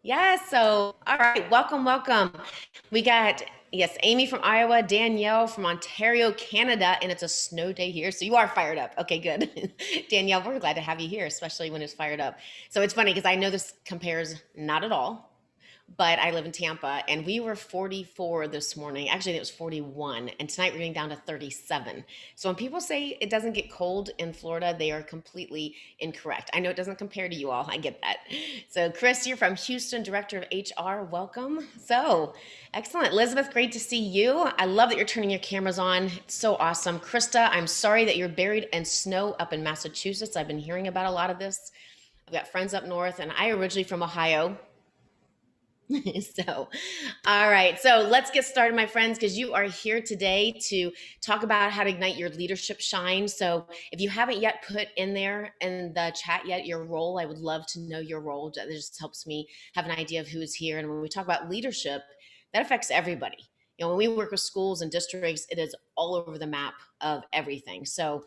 Yes. So, all right. Welcome. We got, yes, Amy from Iowa, Danielle from Ontario, Canada, and it's a snow day here. So you are fired up. Okay, good. Danielle, we're glad to have you here, especially when it's fired up. So it's funny because I know this compares not at all, but I live in Tampa and we were 44 this morning. Actually, it was 41. And tonight we're getting down to 37. So when people say it doesn't get cold in Florida, they are completely incorrect. I know it doesn't compare to you all. I get that. So, Chris, you're from Houston, Director of HR. Welcome. So, excellent. Elizabeth, great to see you. I love that you're turning your cameras on. It's so awesome. Krista, I'm sorry that you're buried in snow up in Massachusetts. I've been hearing about a lot of this. I've got friends up north, and I originally from Ohio. So, all right. So let's get started, my friends, because you are here today to talk about how to ignite your leadership shine. So if you haven't yet put in there in the chat yet your role, I would love to know your role. That just helps me have an idea of who is here. And when we talk about leadership, that affects everybody. When we work with schools and districts, it is all over the map of everything. So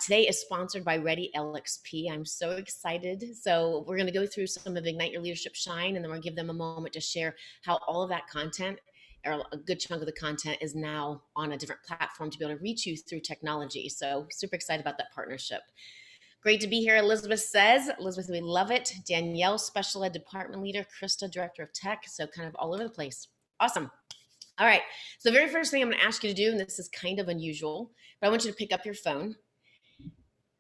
today is sponsored by Ready LXP. I'm so excited. So we're going to go through some of Ignite Your Leadership Shine, and then we'll give them a moment to share how all of that content, or a good chunk of the content, is now on a different platform to be able to reach you through technology. So super excited about that partnership. Great to be here, Elizabeth says. Elizabeth, we love it. Danielle, Special Ed Department Leader. Krista, Director of Tech. So kind of all over the place. Awesome. All right. So the very first thing I'm going to ask you to do, and this is kind of unusual, but I want you to pick up your phone.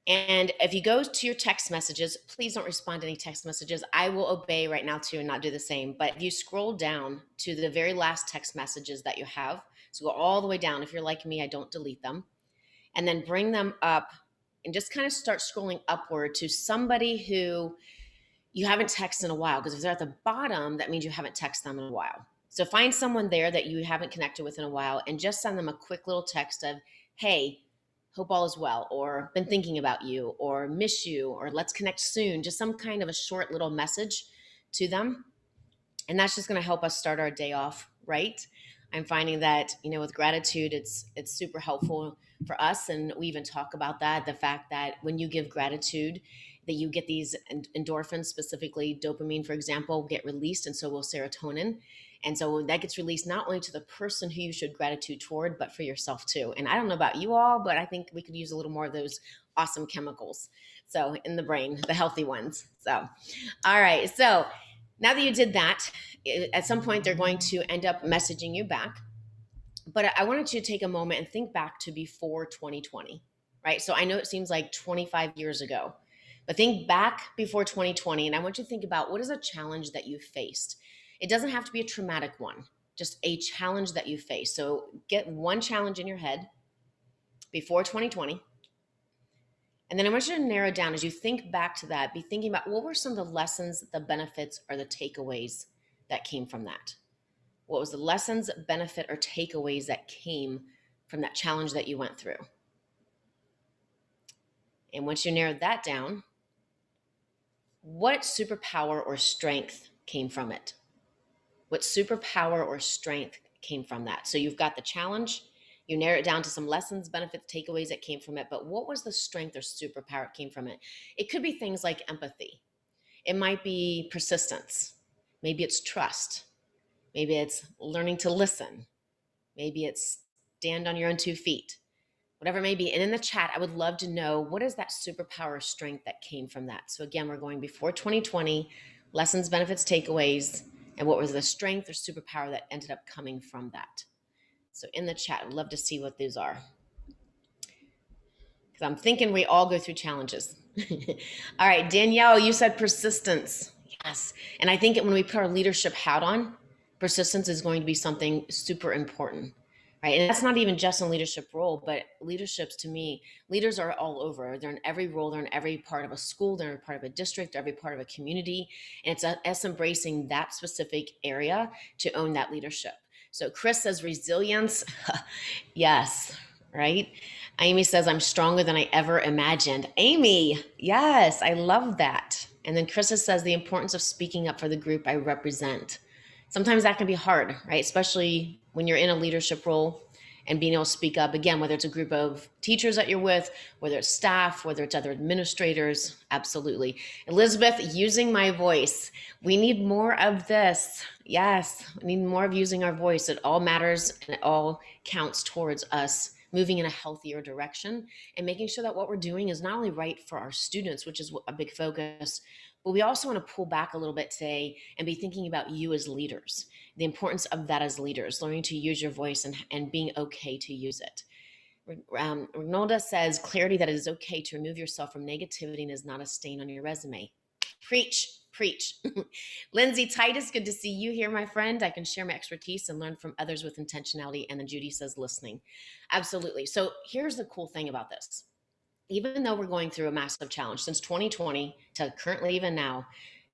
And if you go to your text messages, please don't respond to any text messages. I will obey right now too and not do the same. But if you scroll down to the very last text messages that you have, so go all the way down. If you're like me, I don't delete them. And then bring them up and just kind of start scrolling upward to somebody who you haven't texted in a while. Because if they're at the bottom, that means you haven't texted them in a while. So find someone there that you haven't connected with in a while and just send them a quick little text of, hey, hope all is well, or been thinking about you, or miss you, or let's connect soon. Just some kind of a short little message to them. And that's just going to help us start our day off right. I'm finding that, with gratitude, it's super helpful for us. And we even talk about that, the fact that when you give gratitude, that you get these endorphins, specifically dopamine, for example, get released, and so will serotonin. And so that gets released not only to the person who you should gratitude toward, but for yourself too. And I don't know about you all, but I think we could use a little more of those awesome chemicals. So in the brain, the healthy ones. So, all right. So now that you did that, at some point they're going to end up messaging you back. But I wanted you to take a moment and think back to before 2020, right? So I know it seems like 25 years ago, but think back before 2020, and I want you to think about what is a challenge that you faced. It doesn't have to be a traumatic one, just a challenge that you faced. So get one challenge in your head before 2020. And then I want you to narrow down as you think back to that, be thinking about what were some of the lessons, the benefits, or the takeaways that came from that. What was the lessons, benefit, or takeaways that came from that challenge that you went through? And once you narrowed that down, what superpower or strength came from it? What superpower or strength came from that? So you've got the challenge, you narrow it down to some lessons, benefits, takeaways that came from it, but what was the strength or superpower that came from it? It could be things like empathy. It might be persistence. Maybe it's trust. Maybe it's learning to listen. Maybe it's stand on your own 2 feet, whatever it may be. And in the chat, I would love to know, what is that superpower strength that came from that? So again, we're going before 2020, lessons, benefits, takeaways, and what was the strength or superpower that ended up coming from that? So in the chat, I'd love to see what these are. Because I'm thinking we all go through challenges. All right, Danielle, you said persistence. Yes. And I think when we put our leadership hat on, persistence is going to be something super important, right? And that's not even just in leadership role, but leaderships, to me, leaders are all over. They're in every role. They're in every part of a school. They're in part of a district, every part of a community. And it's us embracing that specific area to own that leadership. So Chris says resilience. Yes, right? Amy says, I'm stronger than I ever imagined. Amy, yes, I love that. And then Krista says, the importance of speaking up for the group I represent. Sometimes that can be hard, right? Especially when you're in a leadership role and being able to speak up again, whether it's a group of teachers that you're with, whether it's staff, whether it's other administrators. Absolutely. Elizabeth, using my voice. We need more of this. Yes, we need more of using our voice. It all matters and it all counts towards us moving in a healthier direction and making sure that what we're doing is not only right for our students, which is a big focus, but we also want to pull back a little bit today and be thinking about you as leaders, the importance of that as leaders, learning to use your voice and being okay to use it. Ronalda says, clarity that it is okay to remove yourself from negativity and is not a stain on your resume. Preach, preach. Lindsay Titus, good to see you here, my friend. I can share my expertise and learn from others with intentionality. And then Judy says, listening. Absolutely. So here's the cool thing about this. Even though we're going through a massive challenge since 2020 to currently even now,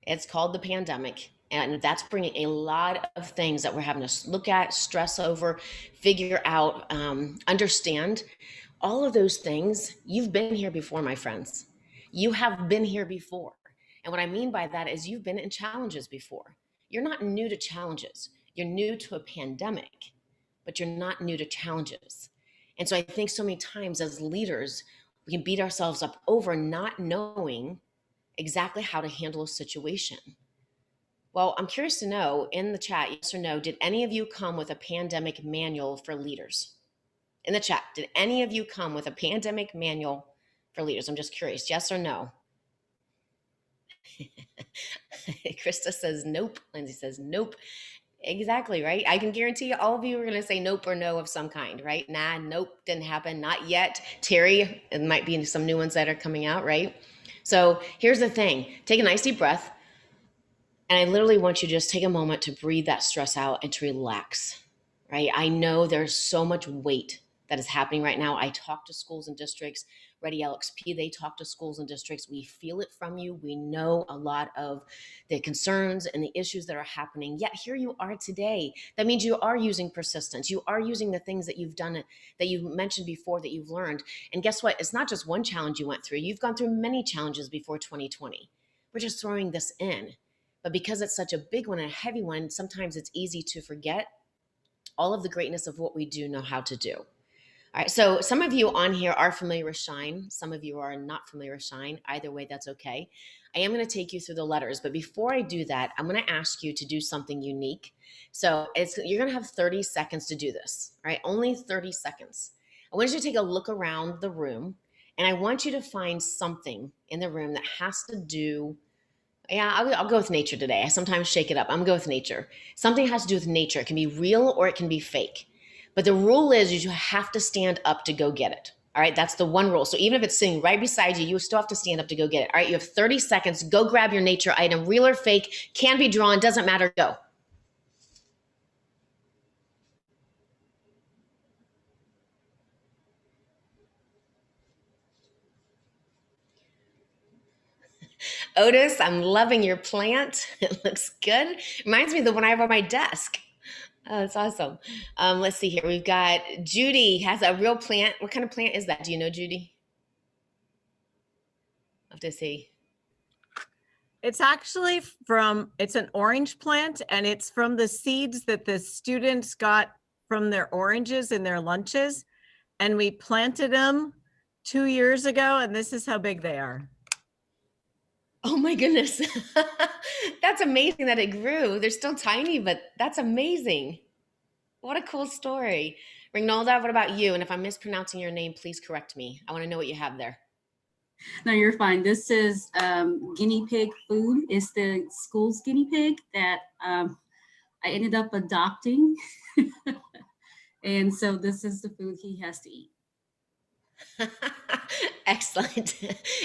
it's called the pandemic. And that's bringing a lot of things that we're having to look at, stress over, figure out, understand. All of those things, you've been here before, my friends. You have been here before. And what I mean by that is you've been in challenges before. You're not new to challenges. You're new to a pandemic, but you're not new to challenges. And so I think so many times as leaders, we can beat ourselves up over not knowing exactly how to handle a situation. Well, I'm curious to know in the chat, yes or no, did any of you come with a pandemic manual for leaders? In the chat, did any of you come with a pandemic manual for leaders? I'm just curious, yes or no? Krista says nope. Lindsay says nope. Exactly, right? I can guarantee you all of you are going to say nope or no of some kind, right? Nah, nope, didn't happen, not yet. Terry, it might be some new ones that are coming out, right? So here's the thing. Take a nice deep breath. And I literally want you to just take a moment to breathe that stress out and to relax, right? I know there's so much weight that is happening right now. I talk to schools and districts. Ready LXP, they talk to schools and districts. We feel it from you. We know a lot of the concerns and the issues that are happening. Yet here you are today. That means you are using persistence. You are using the things that you've done, that you've mentioned before, that you've learned. And guess what? It's not just one challenge you went through. You've gone through many challenges before 2020. We're just throwing this in. But because it's such a big one and a heavy one, sometimes it's easy to forget all of the greatness of what we do know how to do. All right, so some of you on here are familiar with S.H.I.N.E. Some of you are not familiar with S.H.I.N.E. Either way, that's okay. I am going to take you through the letters, but before I do that, I'm going to ask you to do something unique. So you're going to have 30 seconds to do this, all right? Only 30 seconds. I want you to take a look around the room, and I want you to find something in the room that has to do. Yeah, I'll go with nature today. I sometimes shake it up. I'm going to go with nature. Something has to do with nature. It can be real or it can be fake. But the rule is you have to stand up to go get it. All right, that's the one rule. So even if it's sitting right beside you, you still have to stand up to go get it. All right, you have 30 seconds. Go grab your nature item, real or fake, can be drawn, doesn't matter. Go. Otis, I'm loving your plant. It looks good. Reminds me of the one I have on my desk. Oh, that's awesome. Let's see here. We've got Judy has a real plant. What kind of plant is that? Do you know, Judy? I'll have to see. It's actually it's an orange plant, and it's from the seeds that the students got from their oranges in their lunches. And we planted them 2 years ago, and this is how big they are. Oh my goodness. That's amazing that it grew. They're still tiny, but that's amazing. What a cool story. Rinalda, what about you? And if I'm mispronouncing your name, please correct me. I want to know what you have there. No, you're fine. This is guinea pig food. It's the school's guinea pig that I ended up adopting. And so this is the food he has to eat. Excellent.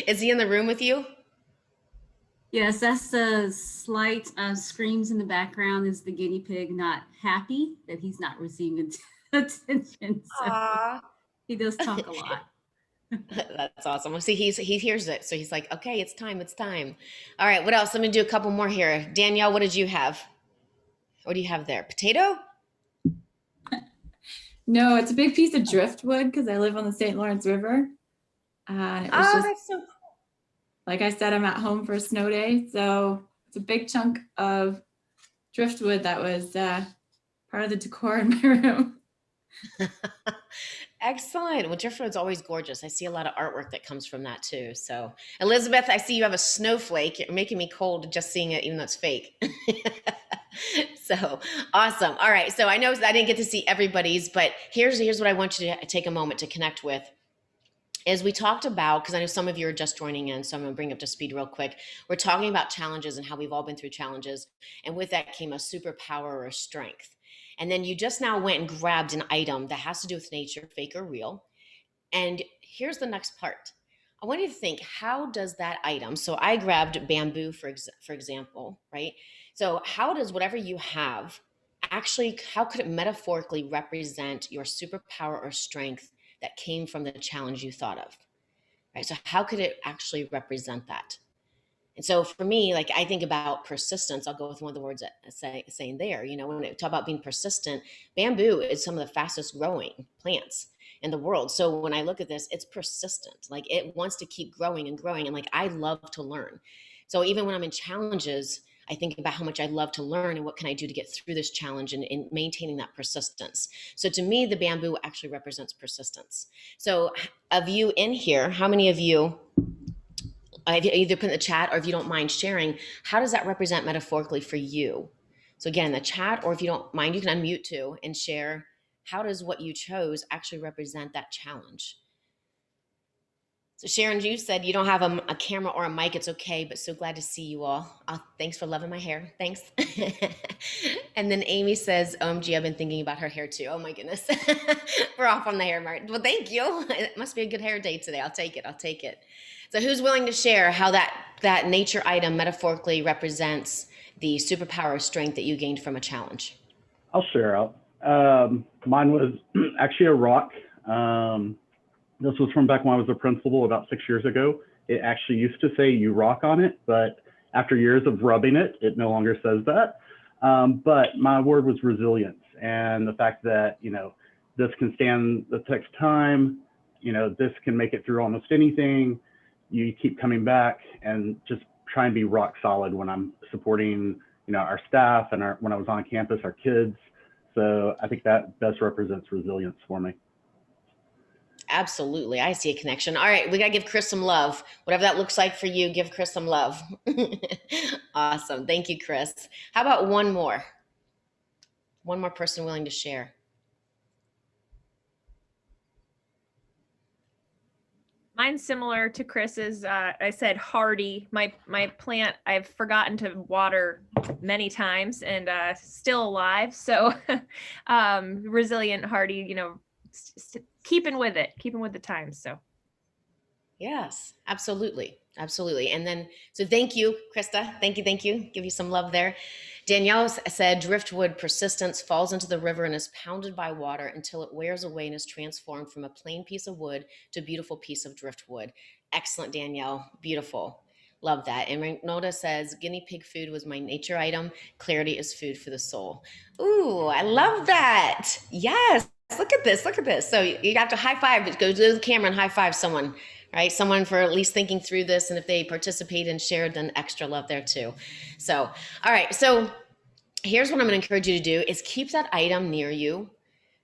Is he in the room with you? Yes, that's the slight screams in the background is the guinea pig not happy that he's not receiving attention. So Aww. he does talk a lot. That's awesome. Well, see, he hears it. So he's like, okay, it's time. It's time. All right. What else? Let me do a couple more here. Danielle, what did you have? What do you have there? Potato? No, it's a big piece of driftwood because I live on the St. Lawrence River. And it was just, that's so cool. Like I said, I'm at home for a snow day. So it's a big chunk of driftwood that was part of the decor in my room. Excellent. Well, Driftwood's always gorgeous. I see a lot of artwork that comes from that too. So, Elizabeth, I see you have a snowflake. You're making me cold just seeing it, even though it's fake. So awesome. All right. So I know I didn't get to see everybody's, but here's what I want you to take a moment to connect with. As we talked about, because I know some of you are just joining in, so I'm going to bring up to speed real quick. We're talking about challenges and how we've all been through challenges. And with that came a superpower or a strength. And then you just now went and grabbed an item that has to do with nature, fake or real. And here's the next part. I want you to think, how does that item, so I grabbed bamboo, for example, right? So how does whatever you have actually, how could it metaphorically represent your superpower or strength that came from the challenge you thought of, right? So how could it actually represent that? And so for me, like I think about persistence, I'll go with one of the words that saying there, when I talk about being persistent, bamboo is some of the fastest growing plants in the world. So when I look at this, it's persistent. Like it wants to keep growing and growing. And like I love to learn. So even when I'm in challenges, I think about how much I love to learn and what can I do to get through this challenge and maintaining that persistence. So to me, the bamboo actually represents persistence. So of you in here, how many of you either put in the chat or if you don't mind sharing, how does that represent metaphorically for you? So again, in the chat, or if you don't mind, you can unmute too and share how does what you chose actually represent that challenge? So Sharon, you said you don't have a camera or a mic. It's okay, but so glad to see you all. Thanks for loving my hair. Thanks. And then Amy says, OMG, I've been thinking about her hair too. Oh my goodness. We're off on the hair, Martin. Well, thank you. It must be a good hair day today. I'll take it. I'll take it. So who's willing to share how that nature item metaphorically represents the superpower or strength that you gained from a challenge? I'll share out. Mine was actually a rock. This was from back when I was a principal about 6 years ago. It actually used to say "you rock" on it, but after years of rubbing it, it no longer says that. But my word was resilience, and the fact that, this can stand the test of time, this can make it through almost anything. You keep coming back and just try and be rock solid when I'm supporting, our staff and when I was on campus, our kids. So I think that best represents resilience for me. Absolutely. I see a connection. All right. We got to give Chris some love. Whatever that looks like for you, give Chris some love. Awesome. Thank you, Chris. How about one more? One more person willing to share. Mine's similar to Chris's. I said hardy. My plant, I've forgotten to water many times and still alive. So resilient, hardy, keeping with the times. So yes, absolutely. Absolutely. And then, so thank you, Krista. Thank you. Give you some love there. Danielle said, driftwood persistence falls into the river and is pounded by water until it wears away and is transformed from a plain piece of wood to a beautiful piece of driftwood. Excellent, Danielle. Beautiful. Love that. And Renota says, guinea pig food was my nature item. Clarity is food for the soul. Ooh, I love that. Yes. Look at this. So you have to high five. Go to the camera and high five someone, right? Someone for at least thinking through this. And if they participate and shared, then extra love there too. So, all right. So here's what I'm going to encourage you to do is keep that item near you,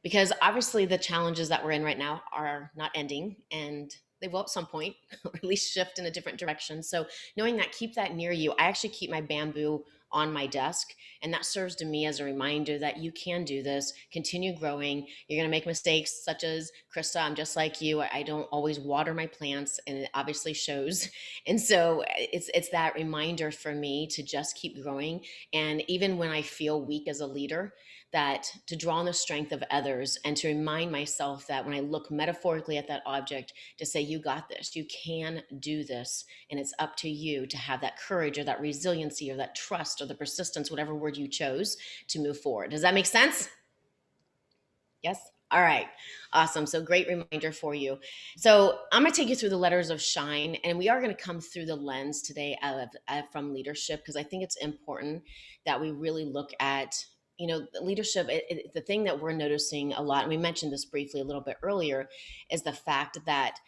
because obviously the challenges that we're in right now are not ending, and they will at some point, or at least shift in a different direction. So knowing that, keep that near you. I actually keep my bamboo on my desk, and that serves to me as a reminder that you can do this, continue growing. You're going to make mistakes, such as Krista, I'm just like you. I don't always water my plants, and it obviously shows. And so it's that reminder for me to just keep growing. And even when I feel weak as a leader, that to draw on the strength of others and to remind myself that when I look metaphorically at that object, to say, you got this, you can do this. And it's up to you to have that courage or that resiliency or that trust or the persistence, whatever word you chose, to move forward. Does that make sense? Yes? All right. Awesome. So great reminder for you. So I'm going to take you through the letters of S.H.I.N.E, and we are going to come through the lens today from leadership, because I think it's important that we really look at, leadership. The thing that we're noticing a lot, and we mentioned this briefly a little bit earlier, is the fact that,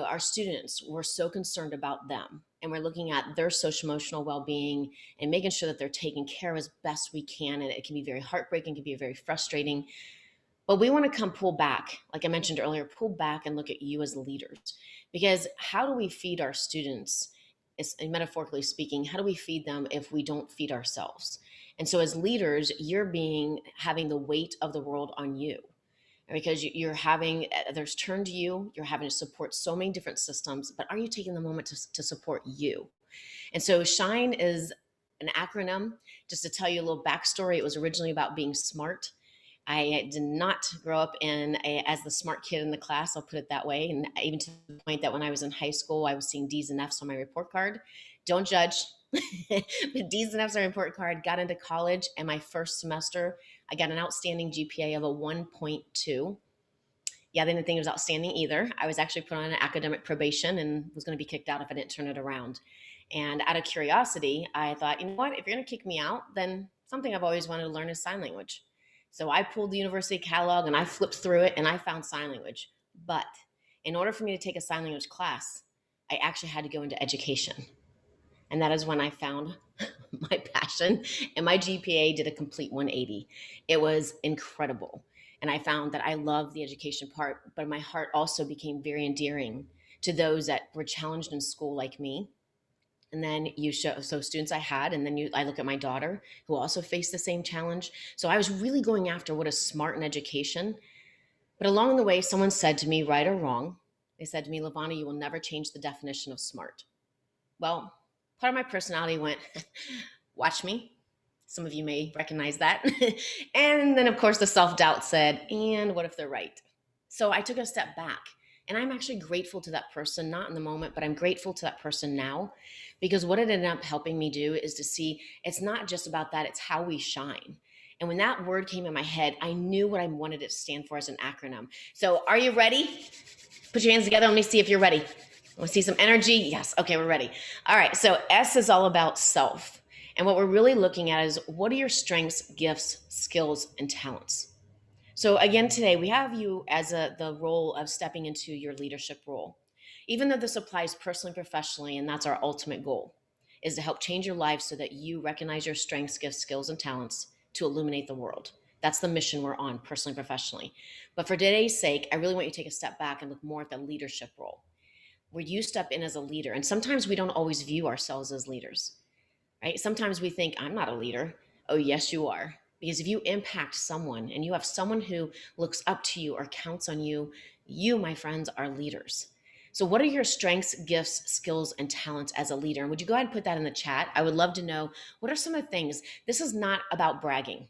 our students, we're so concerned about them, and we're looking at their social emotional well-being and making sure that they're taken care of as best we can. And it can be very heartbreaking, it can be very frustrating. But we want to come pull back, like I mentioned earlier, pull back and look at you as leaders. Because how do we feed our students? Metaphorically speaking, how do we feed them if we don't feed ourselves? And so as leaders, having the weight of the world on you, because you're having others turn to you, you're having to support so many different systems, but are you taking the moment to support you? And so S.H.I.N.E is an acronym. Just to tell you a little backstory, it was originally about being smart. I did not grow up as the smart kid in the class, I'll put it that way. And even to the point that when I was in high school, I was seeing D's and F's on my report card. Don't judge, but D's and F's on my report card. Got into college, and my first semester, I got an outstanding GPA of a 1.2. Yeah, they didn't think it was outstanding either. I was actually put on an academic probation and was going to be kicked out if I didn't turn it around. And out of curiosity, I thought, you know what, if you're going to kick me out, then something I've always wanted to learn is sign language. So I pulled the university catalog and I flipped through it and I found sign language. But in order for me to take a sign language class, I actually had to go into education. And that is when I found my passion, and my GPA did a complete 180. It was incredible. And I found that I loved the education part, but my heart also became very endearing to those that were challenged in school like me. And then so students I had, and then I look at my daughter who also faced the same challenge. So I was really going after what is smart in education. But along the way, someone said to me, right or wrong, they said to me, Lavana, you will never change the definition of smart. Well, part of my personality went, watch me. Some of you may recognize that. And then, of course, the self-doubt said, and what if they're right? So I took a step back, and I'm actually grateful to that person, not in the moment, but I'm grateful to that person now, because what it ended up helping me do is to see it's not just about that, it's how we shine. And when that word came in my head, I knew what I wanted it to stand for as an acronym. So are you ready? Put your hands together. Let me see if you're ready. Want to see some energy? Yes. Okay, we're ready. All right. So S is all about self. And what we're really looking at is what are your strengths, gifts, skills, and talents? So again, today we have you as the role of stepping into your leadership role. Even though this applies personally, professionally, and that's our ultimate goal, is to help change your life so that you recognize your strengths, gifts, skills, and talents to illuminate the world. That's the mission we're on, personally, professionally. But for today's sake, I really want you to take a step back and look more at the leadership role, where you step in as a leader. And sometimes we don't always view ourselves as leaders, right? Sometimes we think, I'm not a leader. Oh, yes, you are. Because if you impact someone and you have someone who looks up to you or counts on you, you, my friends, are leaders. So what are your strengths, gifts, skills, and talents as a leader? And would you go ahead and put that in the chat? I would love to know, what are some of the things? This is not about bragging,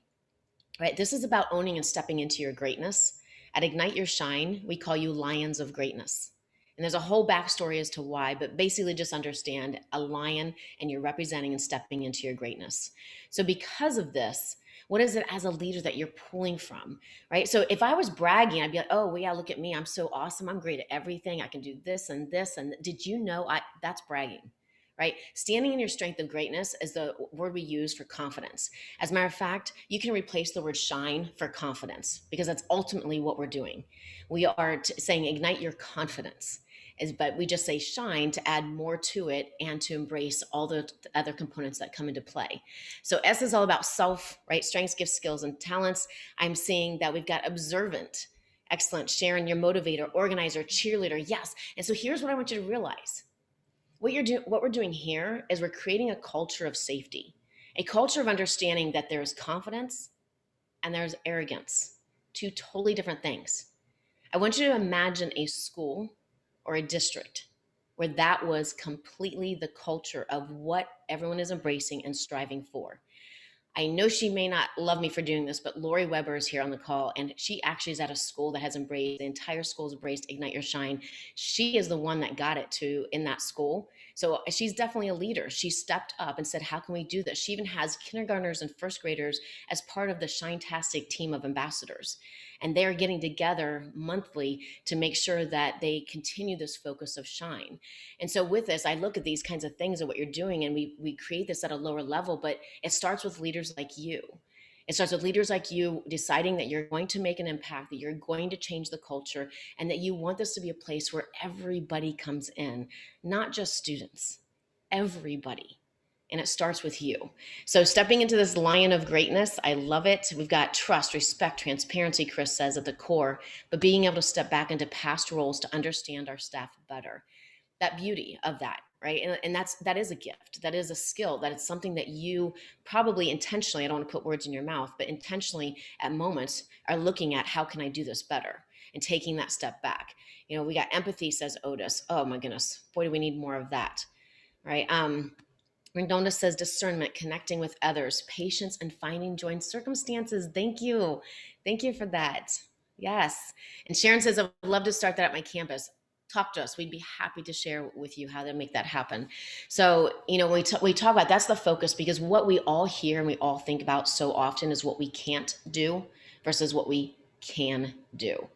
right? This is about owning and stepping into your greatness. At Ignite Your Shine, we call you Lions of Greatness. And there's a whole backstory as to why, but basically just understand a lion and you're representing and stepping into your greatness. So because of this, what is it as a leader that you're pulling from, right? So if I was bragging, I'd be like, oh, well, yeah, look at me. I'm so awesome. I'm great at everything. I can do this and this. And did you know that's bragging, right? Standing in your strength of greatness is the word we use for confidence. As a matter of fact, you can replace the word shine for confidence, because that's ultimately what we're doing. We are saying ignite your confidence. But we just say shine to add more to it and to embrace all the other components that come into play. So S is all about self, right? Strengths, gifts, skills, and talents. I'm seeing that we've got observant. Excellent. Sharon, your motivator, organizer, cheerleader. Yes. And so here's what I want you to realize. What we're doing here is we're creating a culture of safety, a culture of understanding that there's confidence and there's arrogance, two totally different things. I want you to imagine a school or a district where that was completely the culture of what everyone is embracing and striving for. I know she may not love me for doing this, but Lori Weber is here on the call, and she actually is at a school that has embraced, the entire school's embraced Ignite Your Shine. She is the one that got it to in that school. So she's definitely a leader. She stepped up and said, how can we do this? She even has kindergartners and first graders as part of the Shine-tastic team of ambassadors. And they're getting together monthly to make sure that they continue this focus of shine. And so with this, I look at these kinds of things and what you're doing, and we create this at a lower level, but it starts with leaders like you. It starts with leaders like you deciding that you're going to make an impact, that you're going to change the culture, and that you want this to be a place where everybody comes in, not just students, everybody. And it starts with you. So stepping into this lion of greatness, I love it. We've got trust, respect, transparency, Chris says, at the core, but being able to step back into past roles to understand our staff better. That beauty of that, right? And that is a gift. That is a skill. That is something that you probably intentionally, I don't want to put words in your mouth, but intentionally at moments are looking at, how can I do this better? And taking that step back. We got empathy, says Otis. Oh my goodness. Boy, do we need more of that, right? Rendonda says discernment, connecting with others, patience, and finding joy in circumstances. Thank you. Thank you for that. Yes. And Sharon says, I would love to start that at my campus. Talk to us. We'd be happy to share with you how to make that happen. So, when we talk about, that's the focus, because what we all hear and we all think about so often is what we can't do versus what we can do.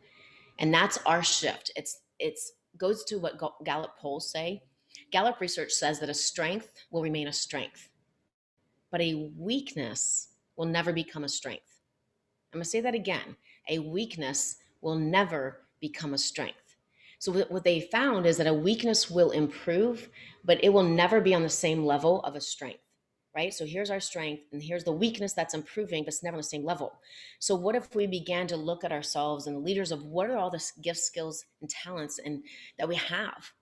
And that's our shift. It's goes to what Gallup polls say. Gallup research says that a strength will remain a strength, but a weakness will never become a strength. I'm going to say that again. A weakness will never become a strength. So what they found is that a weakness will improve, but it will never be on the same level of a strength, right? So here's our strength, and here's the weakness that's improving, but it's never on the same level. So what if we began to look at ourselves and the leaders of what are all the gifts, skills, and talents and that we have?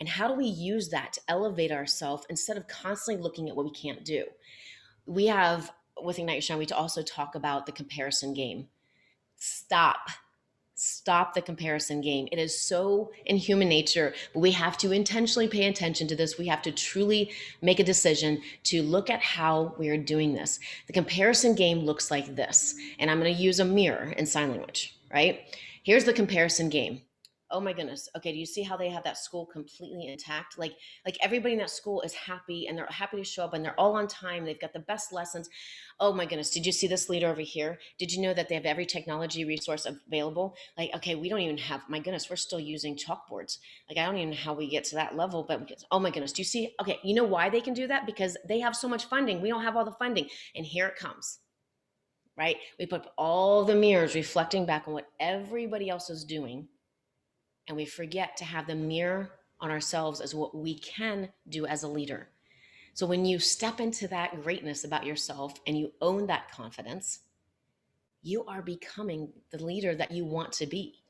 And how do we use that to elevate ourselves instead of constantly looking at what we can't do? We have, with Ignite Your Shine, we also talk about the comparison game. Stop the comparison game. It is so in human nature, but we have to intentionally pay attention to this. We have to truly make a decision to look at how we are doing this. The comparison game looks like this, and I'm going to use a mirror in sign language, right? Here's the comparison game. Oh my goodness. Okay, do you see how they have that school completely intact? Like everybody in that school is happy, and they're happy to show up, and they're all on time. They've got the best lessons. Oh my goodness. Did you see this leader over here? Did you know that they have every technology resource available? Like, okay, we don't even have, my goodness, we're still using chalkboards. Like, I don't even know how we get to that level, but oh my goodness. Do you see? Okay, you know why they can do that? Because they have so much funding. We don't have all the funding. And here it comes, right? We put all the mirrors reflecting back on what everybody else is doing. And we forget to have the mirror on ourselves as what we can do as a leader. So when you step into that greatness about yourself and you own that confidence, you are becoming the leader that you want to be.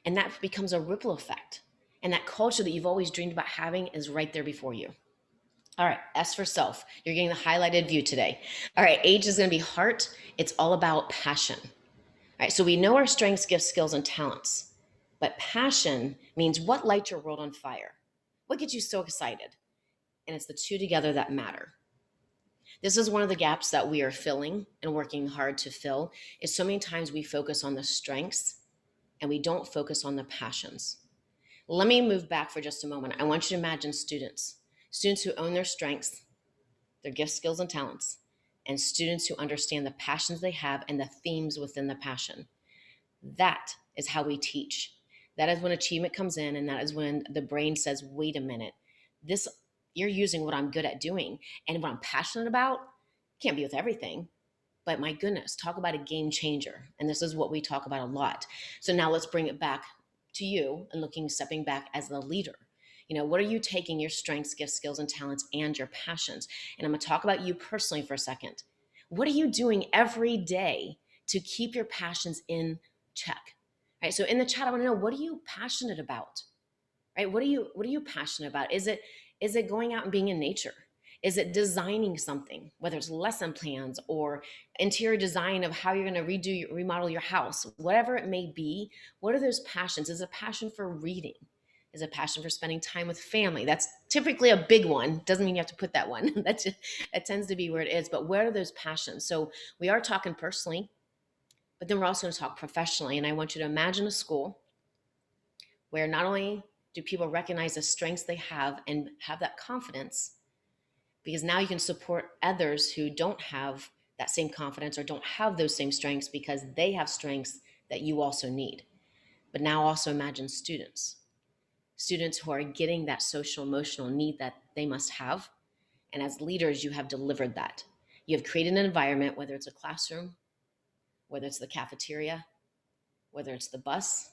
And that becomes a ripple effect. And that culture that you've always dreamed about having is right there before you. All right, S for self. You're getting the highlighted view today. All right, H is going to be heart. It's all about passion. All right, so we know our strengths, gifts, skills, and talents. But passion means what lights your world on fire? What gets you so excited? And it's the two together that matter. This is one of the gaps that we are filling and working hard to fill, is so many times we focus on the strengths and we don't focus on the passions. Let me move back for just a moment. I want you to imagine students who own their strengths, their gifts, skills, and talents, and students who understand the passions they have and the themes within the passion. That is how we teach. That is when achievement comes in, and that is when the brain says, wait a minute, this, you're using what I'm good at doing and what I'm passionate about. Can't be with everything, but my goodness, talk about a game changer. And this is what we talk about a lot. So now let's bring it back to you and stepping back as the leader. What are you taking your strengths, gifts, skills, and talents and your passions? And I'm going to talk about you personally for a second. What are you doing every day to keep your passions in check? Right? So in the chat, I want to know, what are you passionate about? Right? What are you passionate about? Is it going out and being in nature? Is it designing something, whether it's lesson plans or interior design of how you're going to remodel your house, whatever it may be? What are those passions? Is it a passion for reading? Is it a passion for spending time with family? That's typically a big one. Doesn't mean you have to put that one. That tends to be where it is. But where are those passions? So we are talking personally, but then we're also going to talk professionally. And I want you to imagine a school where not only do people recognize the strengths they have and have that confidence, because now you can support others who don't have that same confidence or don't have those same strengths, because they have strengths that you also need. But now also imagine students who are getting that social emotional need that they must have. And as leaders, you have delivered that. You have created an environment, whether it's a classroom, whether it's the cafeteria, whether it's the bus,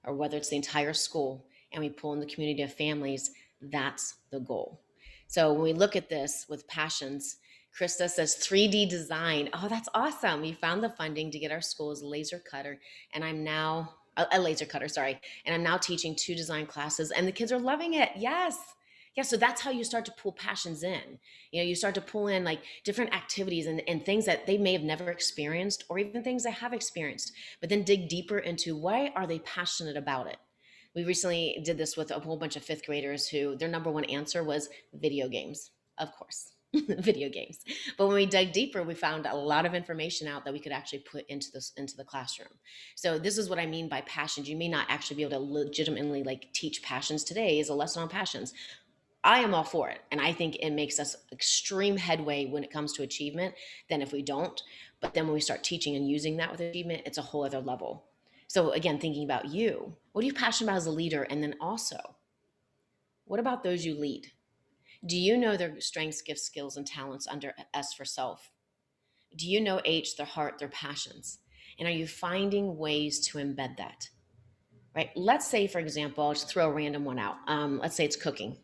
or whether it's the entire school, and we pull in the community of families. That's the goal. So when we look at this with passions, Krista says 3D design. Oh, that's awesome. We found the funding to get our school's laser cutter, and I'm now a laser cutter, sorry. And I'm now teaching 2 design classes, and the kids are loving it. Yes. Yeah, so that's how you start to pull passions in. You know, you start to pull in like different activities and things that they may have never experienced, or even things they have experienced, but then dig deeper into why are they passionate about it. We recently did this with a whole bunch of 5th graders who their number one answer was video games, of course. Video games. But when we dug deeper, we found a lot of information out that we could actually put into the classroom. So this is what I mean by passions. You may not actually be able to legitimately like teach passions. Today is a lesson on passions. I am all for it. And I think it makes us extreme headway when it comes to achievement than if we don't. But then when we start teaching and using that with achievement, it's a whole other level. So again, thinking about you, what are you passionate about as a leader? And then also, what about those you lead? Do you know their strengths, gifts, skills, and talents under S for self? Do you know H, their heart, their passions? And are you finding ways to embed that? Right? Let's say, for example, I'll just throw a random one out. Let's say it's cooking.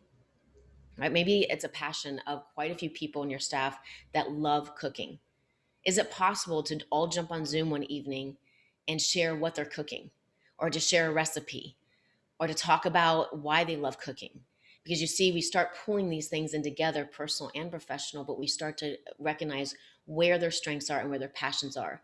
Right? Maybe it's a passion of quite a few people in your staff that love cooking. Is it possible to all jump on Zoom one evening and share what they're cooking, or to share a recipe, or to talk about why they love cooking? Because you see, we start pulling these things in together, personal and professional, but we start to recognize where their strengths are and where their passions are.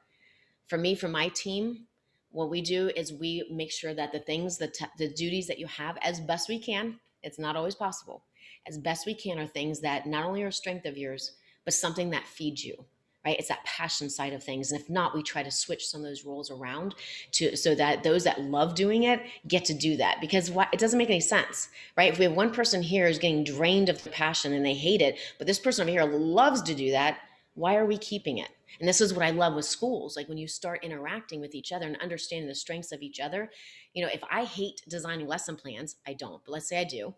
For me, for my team, what we do is we make sure that the things, the duties that you have, as best we can, it's not always possible, as best we can, are things that not only are a strength of yours, but something that feeds you, right? It's that passion side of things. And if not, we try to switch some of those roles around to so that those that love doing it get to do that. Because it doesn't make any sense, right? If we have one person here who's getting drained of the passion and they hate it, but this person over here loves to do that, why are we keeping it? And this is what I love with schools. Like when you start interacting with each other and understanding the strengths of each other, you know, if I hate designing lesson plans, I don't, but let's say I do,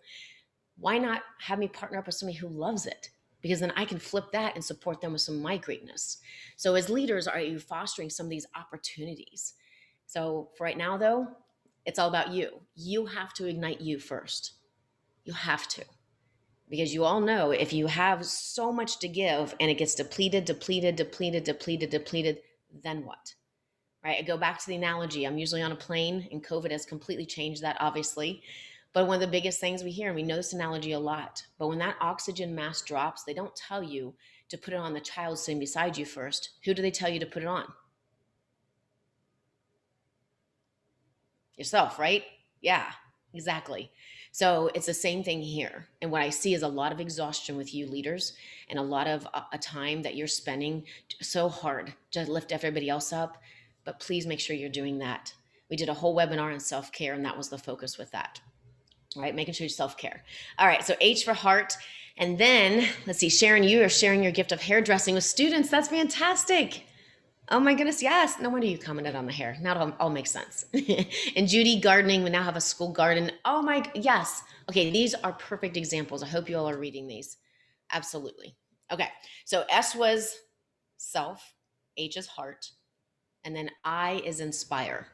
why not have me partner up with somebody who loves it? Because then I can flip that and support them with some of my greatness. So as leaders, are you fostering some of these opportunities? So for right now, though, it's all about you. You have to ignite you first. You have to. Because you all know if you have so much to give and it gets depleted, then what? Right? I go back to the analogy. I'm usually on a plane, and COVID has completely changed that, obviously. But one of the biggest things we hear, and we know this analogy a lot, but when that oxygen mask drops, they don't tell you to put it on the child sitting beside you first. Who do they tell you to put it on? Yourself, right? Yeah, exactly. So it's the same thing here. And what I see is a lot of exhaustion with you leaders, and a lot of a time that you're spending so hard to lift everybody else up. But please make sure you're doing that. We did a whole webinar on self-care, and that was the focus with that. All right, making sure you self-care. All right, so H for heart. And then let's see, Sharon, you are sharing your gift of hairdressing with students. That's fantastic. Oh my goodness, yes. No wonder you commented on the hair. Now it all makes sense. And Judy, gardening. We now have a school garden. Oh my, yes. Okay, these are perfect examples. I hope you all are reading these. Absolutely. Okay, so S was self, H is heart, and then I is inspire.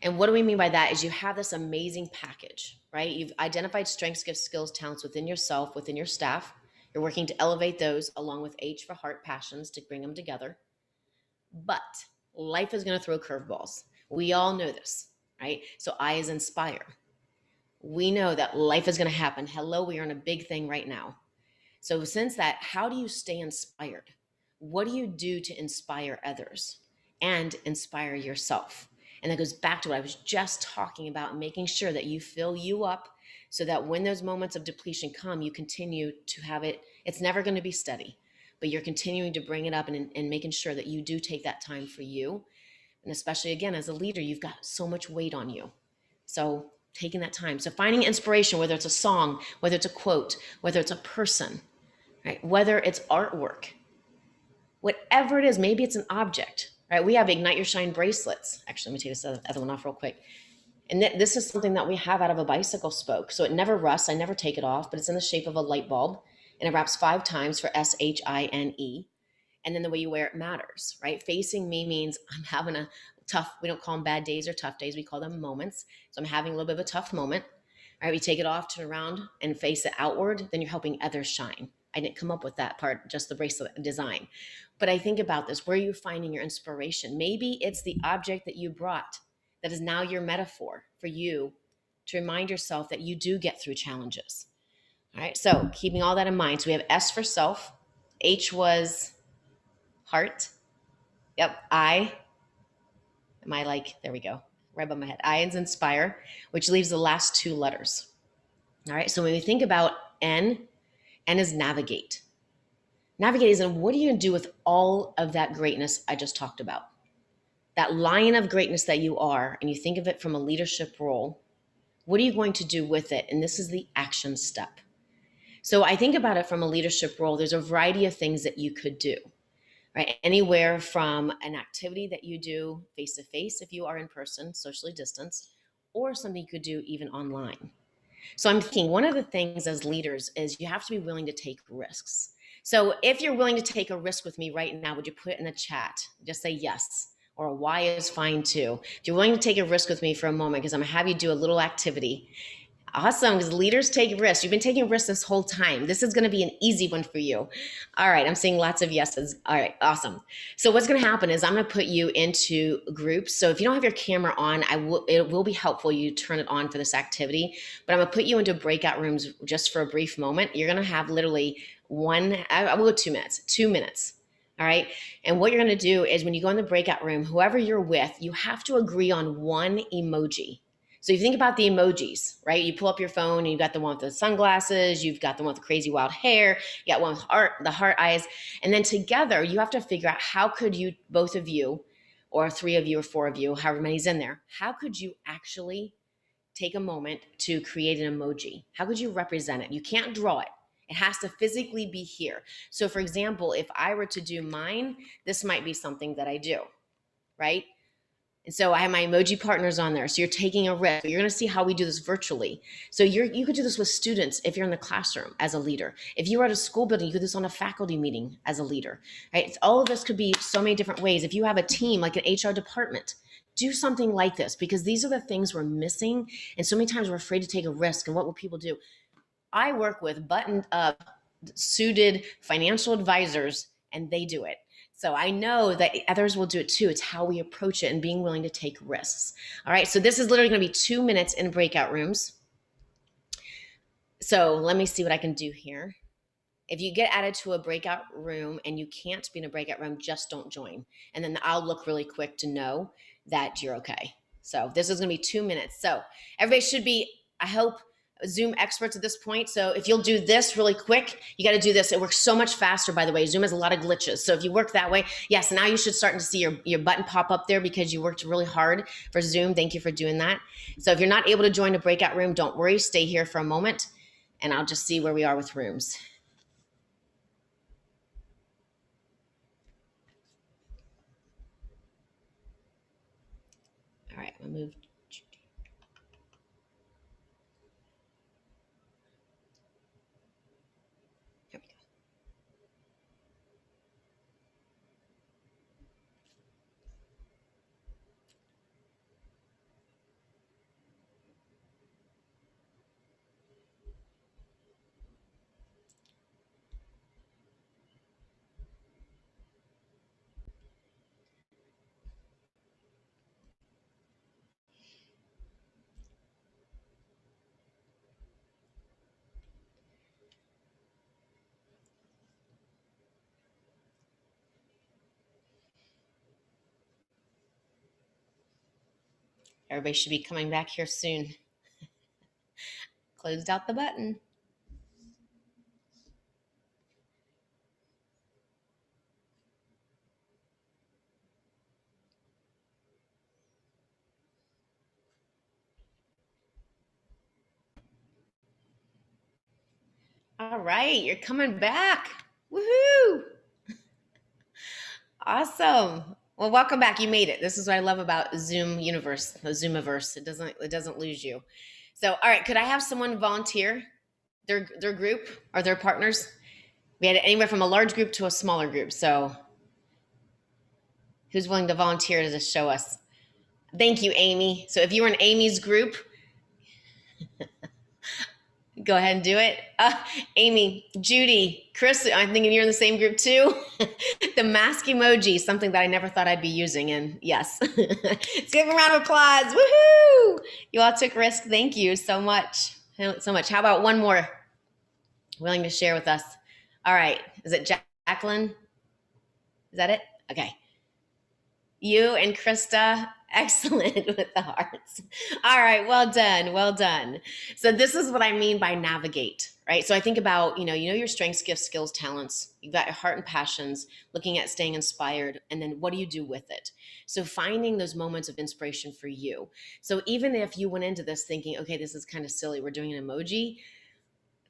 And what do we mean by that is you have this amazing package, right? You've identified strengths, gifts, skills, talents within yourself, within your staff. You're working to elevate those along with H for heart, passions, to bring them together. But life is going to throw curveballs. We all know this, right? So I is inspire. We know that life is going to happen. Hello, we are in a big thing right now. So since that, how do you stay inspired? What do you do to inspire others and inspire yourself? And that goes back to what I was just talking about, making sure that you fill you up so that when those moments of depletion come, you continue to have it. It's never going to be steady, but you're continuing to bring it up and making sure that you do take that time for you. And especially, again, as a leader, you've got so much weight on you. So taking that time. So finding inspiration, whether it's a song, whether it's a quote, whether it's a person, right? Whether it's artwork, whatever it is, maybe it's an object, right? We have Ignite Your Shine bracelets. Actually, let me take this other one off real quick. And this is something that we have out of a bicycle spoke. So it never rusts. I never take it off, but it's in the shape of a light bulb, and it wraps 5 times for S.H.I.N.E. And then the way you wear it matters, right? Facing me means I'm having a tough, we don't call them bad days or tough days. We call them moments. So I'm having a little bit of a tough moment. All right, we take it off, turn around, and face it outward. Then you're helping others shine. I didn't come up with that part, just the bracelet design. But I think about this. Where are you finding your inspiration? Maybe it's the object that you brought that is now your metaphor for you to remind yourself that you do get through challenges. All right, so keeping all that in mind. So we have S for self. H was heart. Yep, I. Am I like, there we go, right above my head. I is inspire, which leaves the last two letters. All right, so when we think about N, N is navigate. Navigate is in what are you gonna do with all of that greatness I just talked about? That lion of greatness that you are, and you think of it from a leadership role, what are you going to do with it? And this is the action step. So I think about it from a leadership role, there's a variety of things that you could do, right? Anywhere from an activity that you do face to face if you are in person, socially distanced, or something you could do even online. So I'm thinking one of the things as leaders is you have to be willing to take risks. So if you're willing to take a risk with me right now, would you put it in the chat? Just say yes, or a Y is fine too. If you're willing to take a risk with me for a moment, because I'm gonna have you do a little activity. Awesome, because leaders take risks. You've been taking risks this whole time. This is going to be an easy one for you. All right, I'm seeing lots of yeses. All right, awesome. So what's going to happen is I'm going to put you into groups. So if you don't have your camera on, it will be helpful you turn it on for this activity. But I'm going to put you into breakout rooms just for a brief moment. You're going to have literally I will go 2 minutes. 2 minutes. All right. And what you're going to do is when you go in the breakout room, whoever you're with, you have to agree on one emoji. So you think about the emojis, right? You pull up your phone and you got the one with the sunglasses, you've got the one with the crazy wild hair, you got one with the heart eyes. And then together you have to figure out how could you, both of you, or three of you or four of you, however many's in there, how could you actually take a moment to create an emoji? How could you represent it? You can't draw it. It has to physically be here. So for example, if I were to do mine, this might be something that I do, right? And so I have my emoji partners on there. So you're taking a risk. You're going to see how we do this virtually. So you could do this with students if you're in the classroom as a leader. If you were at a school building, you could do this on a faculty meeting as a leader, right? All of this could be so many different ways. If you have a team like an HR department, do something like this because these are the things we're missing. And so many times we're afraid to take a risk. And what will people do? I work with buttoned up, suited financial advisors, and they do it. So I know that others will do it too. It's how we approach it and being willing to take risks. All right. So this is literally going to be 2 minutes in breakout rooms. So let me see what I can do here. If you get added to a breakout room and you can't be in a breakout room, just don't join. And then I'll look really quick to know that you're okay. So this is going to be 2 minutes. So everybody should be, I hope, Zoom experts at this point. So if you'll do this really quick, you got to do this. It works so much faster, by the way. Zoom has a lot of glitches. So if you work that way, yes, now you should start to see your button pop up there because you worked really hard for Zoom. Thank you for doing that. So if you're not able to join a breakout room, don't worry. Stay here for a moment and I'll just see where we are with rooms. All right, I'm gonna move. There we go. Everybody should be coming back here soon. Closed out the button. All right, you're coming back. Woohoo! Awesome. Well, welcome back. You made it. This is what I love about Zoom universe, the Zoomiverse. It doesn't lose you. So, all right, could I have someone volunteer their group or their partners? We had anywhere from a large group to a smaller group. So, who's willing to volunteer to just show us? Thank you, Amy. So, if you were in Amy's group, Go ahead and do it. Amy, Judy, Chris, I'm thinking you're in the same group too. The mask emoji, something that I never thought I'd be using. And yes, let's give a round of applause. Woohoo! You all took risk. Thank you so much. So much. How about one more willing to share with us? All right. Is it Jacqueline? Is that it? Okay. You and Krista, excellent with the hearts. All right, well done, well done. So this is what I mean by navigate, right? So I think about, you know your strengths, gifts, skills, talents. You've got your heart and passions, looking at staying inspired, and then what do you do with it? So finding those moments of inspiration for you. So even if you went into this thinking, okay, this is kind of silly, we're doing an emoji,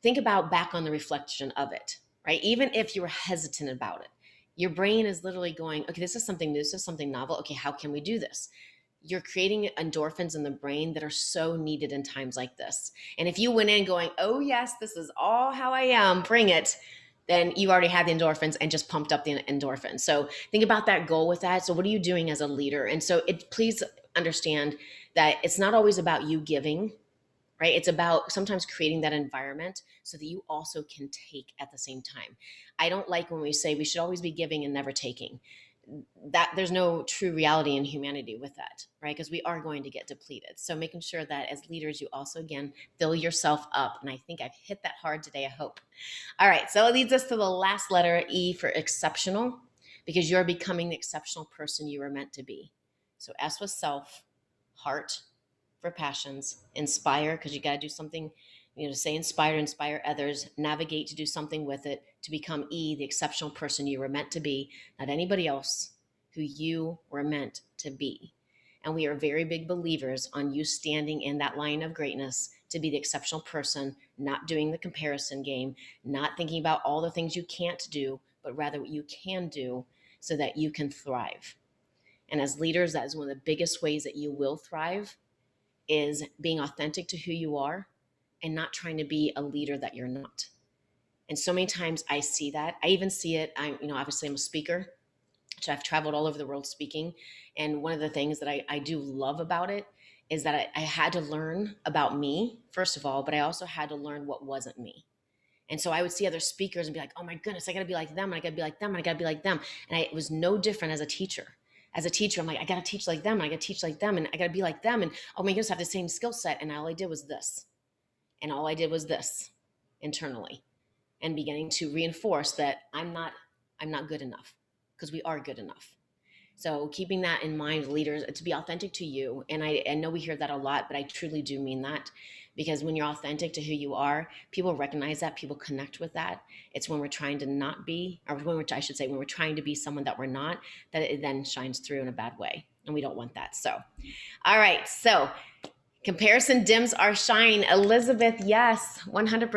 think about back on the reflection of it, right? Even if you were hesitant about it, your brain is literally going, okay, this is something new, this is something novel. Okay, how can we do this? You're creating endorphins in the brain that are so needed in times like this. And if you went in going, oh yes, this is all how I am, bring it, then you already had the endorphins and just pumped up the endorphins. So think about that goal with that. So what are you doing as a leader? And so please understand that it's not always about you giving, right? It's about sometimes creating that environment so that you also can take at the same time. I don't like when we say we should always be giving and never taking. That there's no true reality in humanity with that, right? Because we are going to get depleted. So making sure that as leaders, you also, again, fill yourself up. And I think I've hit that hard today, I hope. All right, so it leads us to the last letter, E, for exceptional, because you're becoming the exceptional person you were meant to be. So S was self, heart, for passions, inspire, because you got to do something, to say inspire others, navigate to do something with it, to become E, the exceptional person you were meant to be, not anybody else, who you were meant to be. And we are very big believers on you standing in that line of greatness to be the exceptional person, not doing the comparison game, not thinking about all the things you can't do, but rather what you can do so that you can thrive. And as leaders, that is one of the biggest ways that you will thrive, is being authentic to who you are and not trying to be a leader that you're not. And so many times I see that. I even see it. Obviously I'm a speaker, so I've traveled all over the world speaking. And one of the things that I do love about it is that I had to learn about me, first of all, but I also had to learn what wasn't me. And so I would see other speakers and be like, oh my goodness, I got to be like them. And I got to be like them. And I got to be like them. And it was no different as a teacher. As a teacher, I'm like, I got to teach like them. And I got to teach like them. And I got to be like them. And oh my goodness, I have the same skill set. And all I did was this. And all I did was this internally, and beginning to reinforce that I'm not good enough, because we are good enough. So keeping that in mind, leaders, to be authentic to you. And I know we hear that a lot, but I truly do mean that, because when you're authentic to who you are, people recognize that, people connect with that. It's when we're trying to not be, or when we're trying to be someone that we're not, that it then shines through in a bad way. And we don't want that. So, all right. So comparison dims our shine. Elizabeth, yes, 100%,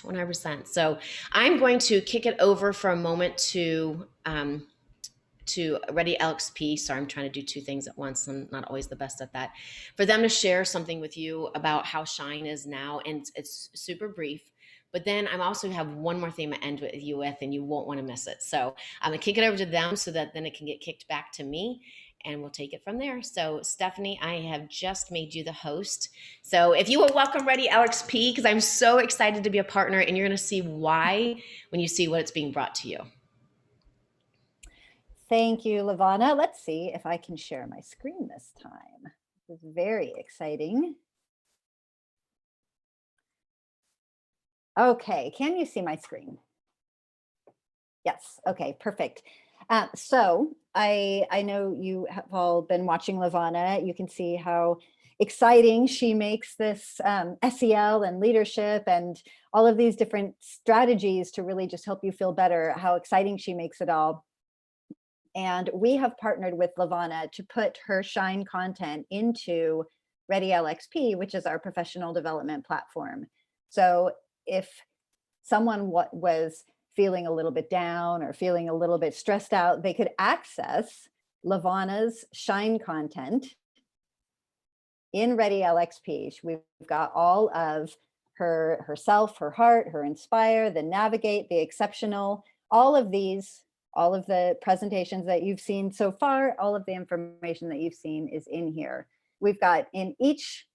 100%. So I'm going to kick it over for a moment to Ready LXP. Sorry, I'm trying to do two things at once. I'm not always the best at that. For them to share something with you about how S.H.I.N.E is now, and it's super brief. But then I'm also have one more thing to end with you with, and you won't want to miss it. So I'm gonna kick it over to them so that then it can get kicked back to me, and we'll take it from there. So Stephanie, I have just made you the host. So if you will welcome Ready LXP, because I'm so excited to be a partner, and you're gonna see why when you see what it's being brought to you. Thank you, Lavana. Let's see if I can share my screen this time. This is very exciting. Okay, can you see my screen? Yes, okay, perfect. So I know you have all been watching Lavana. You can see how exciting she makes this SEL and leadership and all of these different strategies to really just help you feel better, how exciting she makes it all. And we have partnered with Lavana to put her S.H.I.N.E content into Ready LXP, which is our professional development platform. So if someone was feeling a little bit down or feeling a little bit stressed out, they could access Lavana's S.H.I.N.E content in Ready LXP. We've got all of herself, her heart, her inspire, the navigate, the exceptional, all of the presentations that you've seen so far, all of the information that you've seen is in here. We've got in each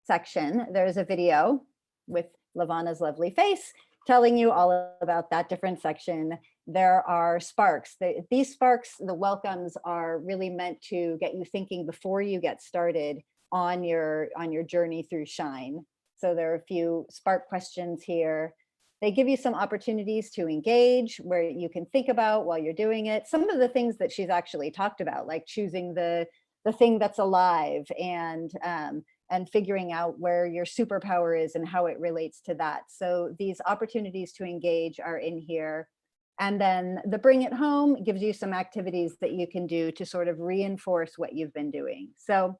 section, there's a video with Lavana's lovely face, telling you all about that different section. There are sparks. These sparks, the welcomes, are really meant to get you thinking before you get started on your journey through S.H.I.N.E. So there are a few spark questions here. They give you some opportunities to engage where you can think about while you're doing it. Some of the things that she's actually talked about, like choosing the thing that's alive and figuring out where your superpower is and how it relates to that. So these opportunities to engage are in here. And then the bring it home gives you some activities that you can do to sort of reinforce what you've been doing. So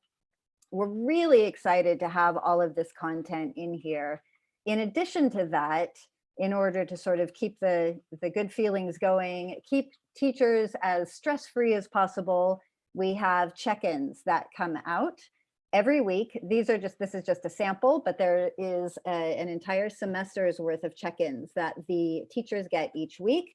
we're really excited to have all of this content in here. In addition to that, in order to sort of keep the good feelings going, keep teachers as stress-free as possible, we have check-ins that come out every week. This is just a sample, but there is an entire semester's worth of check-ins that the teachers get each week.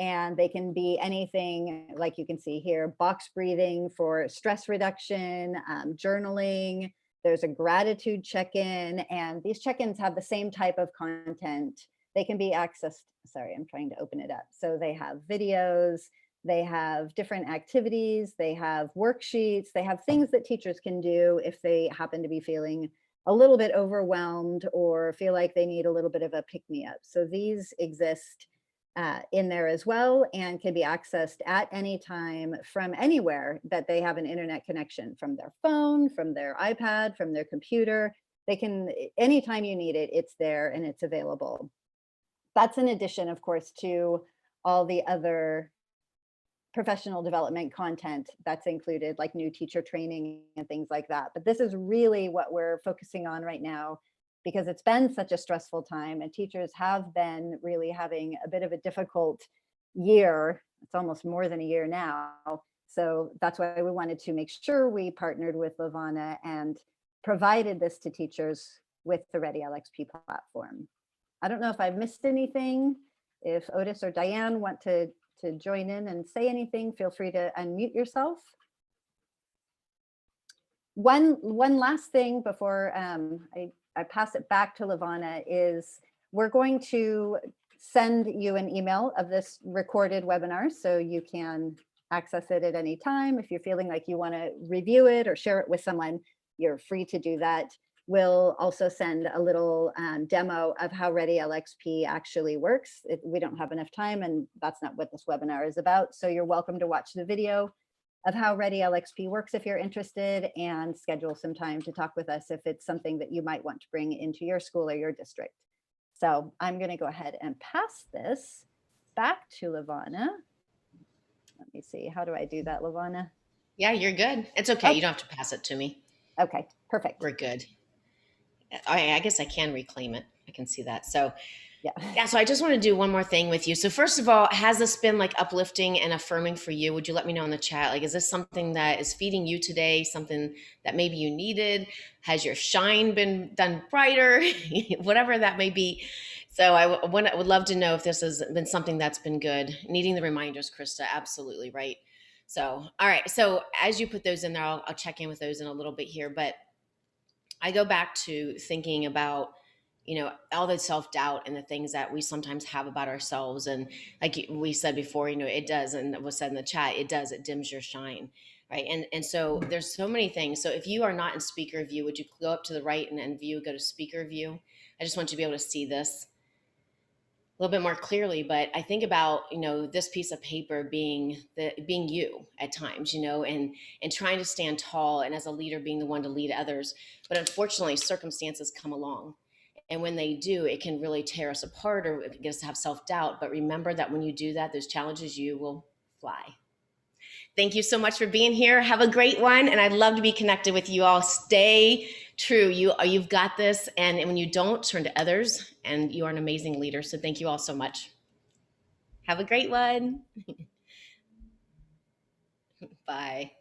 And they can be anything, like you can see here, box breathing for stress reduction, journaling. There's a gratitude check-in, and these check-ins have the same type of content. They can be accessed, sorry, I'm trying to open it up. So they have videos, they have different activities, they have worksheets, they have things that teachers can do if they happen to be feeling a little bit overwhelmed or feel like they need a little bit of a pick-me-up. So these exist in there as well, and can be accessed at any time from anywhere that they have an internet connection, from their phone, from their iPad, from their computer. They can, anytime you need it, it's there and it's available. That's in addition, of course, to all the other professional development content that's included, like new teacher training and things like that. But this is really what we're focusing on right now, because it's been such a stressful time and teachers have been really having a bit of a difficult year. It's almost more than a year now. So that's why we wanted to make sure we partnered with Lavana and provided this to teachers with the Ready LXP platform. I don't know if I've missed anything. If Otis or Diane want to join in and say anything, feel free to unmute yourself. One last thing before I pass it back to Lavana is we're going to send you an email of this recorded webinar so you can access it at any time. If you're feeling like you want to review it or share it with someone, you're free to do that. We'll also send a little demo of how Ready LXP actually works. We don't have enough time, and that's not what this webinar is about. So you're welcome to watch the video of how Ready LXP works if you're interested, and schedule some time to talk with us if it's something that you might want to bring into your school or your district. So I'm going to go ahead and pass this back to Lavana. Let me see, how do I do that, Lavana? Yeah, you're good. It's okay. You don't have to pass it to me. Okay, perfect. We're good. I guess I can reclaim it. I can see that. So yeah. So I just want to do one more thing with you. So first of all, has this been like uplifting and affirming for you? Would you let me know in the chat? Like, is this something that is feeding you today? Something that maybe you needed? Has your shine been done brighter? Whatever that may be. So I would love to know if this has been something that's been good. Needing the reminders, Krista, absolutely right. So, all right. So as you put those in there, I'll check in with those in a little bit here. But I go back to thinking about, all the self-doubt and the things that we sometimes have about ourselves. And like we said before, it does, and it was said in the chat, it dims your shine. Right. And so there's so many things. So if you are not in speaker view, would you go up to the right and view, go to speaker view? I just want you to be able to see this a little bit more clearly. But I think about, this piece of paper being you at times, and trying to stand tall, and as a leader being the one to lead others. But unfortunately, circumstances come along. And when they do, it can really tear us apart or get us to have self-doubt. But remember that when you do that, those challenges, you will fly. Thank you so much for being here. Have a great one. And I'd love to be connected with you all. Stay true. You've got this. And when you don't, turn to others. And you are an amazing leader. So thank you all so much. Have a great one. Bye.